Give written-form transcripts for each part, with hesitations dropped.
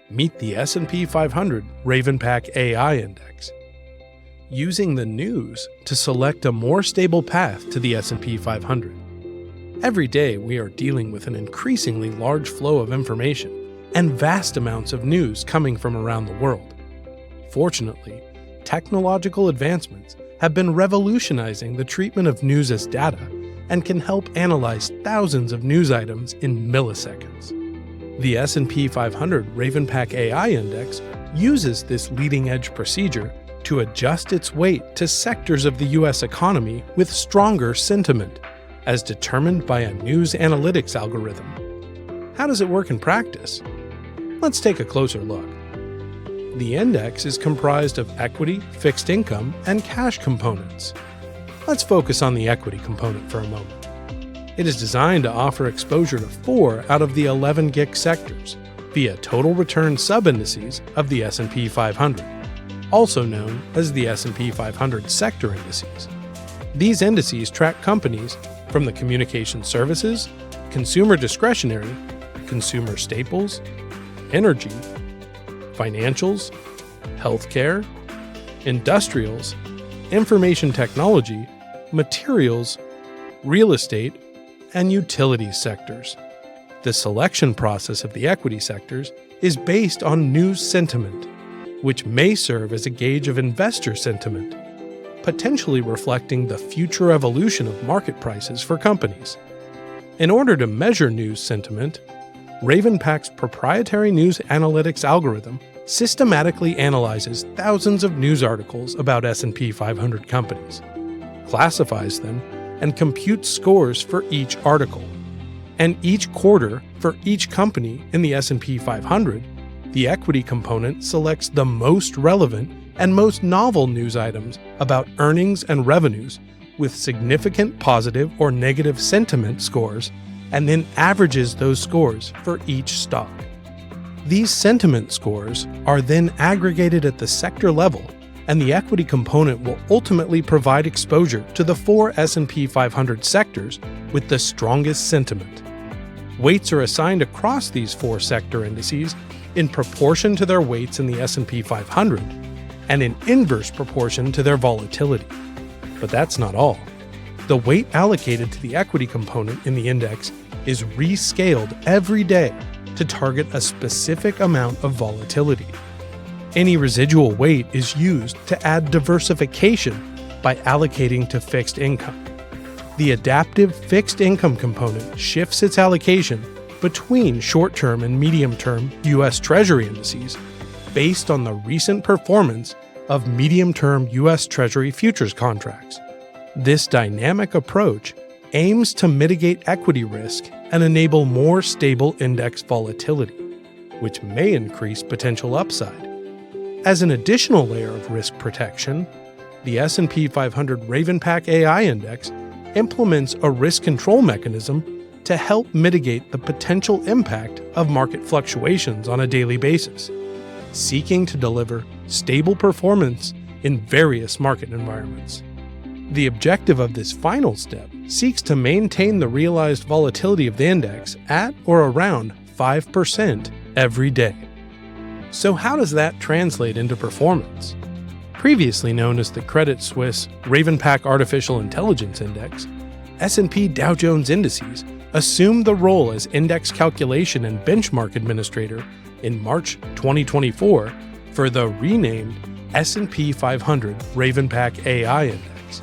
Meet the S&P 500 RavenPack AI Index. Using the news to select a more stable path to the S&P 500. Every day we are dealing with an increasingly large flow of information and vast amounts of news coming from around the world. Fortunately, technological advancements have been revolutionizing the treatment of news as data and can help analyze thousands of news items in milliseconds. The S&P 500 RavenPack AI Index uses this leading-edge procedure to adjust its weight to sectors of the U.S. economy with stronger sentiment, as determined by a news analytics algorithm. How does it work in practice? Let's take a closer look. The index is comprised of equity, fixed income, and cash components. Let's focus on the equity component for a moment. It is designed to offer exposure to 4 out of the 11 GIC sectors via total return sub-indices of the S&P 500, also known as the S&P 500 sector indices. These indices track companies from the communication services, consumer discretionary, consumer staples, energy, financials, healthcare, industrials, information technology, materials, real estate, and utilities sectors. The selection process of the equity sectors is based on news sentiment, which may serve as a gauge of investor sentiment, potentially reflecting the future evolution of market prices for companies. In order to measure news sentiment, RavenPack's proprietary news analytics algorithm systematically analyzes thousands of news articles about S&P 500 companies, classifies them, and computes scores for each article. And each quarter, for each company in the S&P 500, the equity component selects the most relevant and most novel news items about earnings and revenues with significant positive or negative sentiment scores, and then averages those scores for each stock. These sentiment scores are then aggregated at the sector level, and the equity component will ultimately provide exposure to the 4 S&P 500 sectors with the strongest sentiment. Weights are assigned across these 4 sector indices in proportion to their weights in the S&P 500 and in inverse proportion to their volatility. But that's not all. The weight allocated to the equity component in the index is rescaled every day to target a specific amount of volatility. Any residual weight is used to add diversification by allocating to fixed income. The adaptive fixed income component shifts its allocation between short-term and medium-term U.S. Treasury indices based on the recent performance of medium-term U.S. Treasury futures contracts. This dynamic approach aims to mitigate equity risk and enable more stable index volatility, which may increase potential upside. As an additional layer of risk protection, the S&P 500 RavenPack AI Index implements a risk control mechanism to help mitigate the potential impact of market fluctuations on a daily basis, seeking to deliver stable performance in various market environments. The objective of this final step seeks to maintain the realized volatility of the index at or around 5% every day. So how does that translate into performance? Previously known as the Credit Suisse RavenPack Artificial Intelligence Index, S&P Dow Jones Indices assumed the role as index calculation and benchmark administrator in March 2024 for the renamed S&P 500 RavenPack AI Index.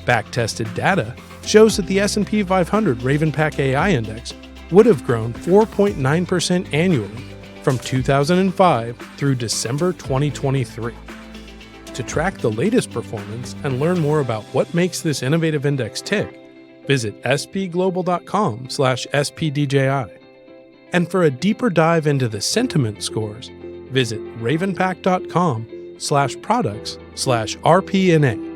Backtested data shows that the S&P 500 RavenPack AI Index would have grown 4.9% annually from 2005 through December 2023. To track the latest performance and learn more about what makes this innovative index tick, visit spglobal.com/spdji. And for a deeper dive into the sentiment scores, visit ravenpack.com/products/rpna.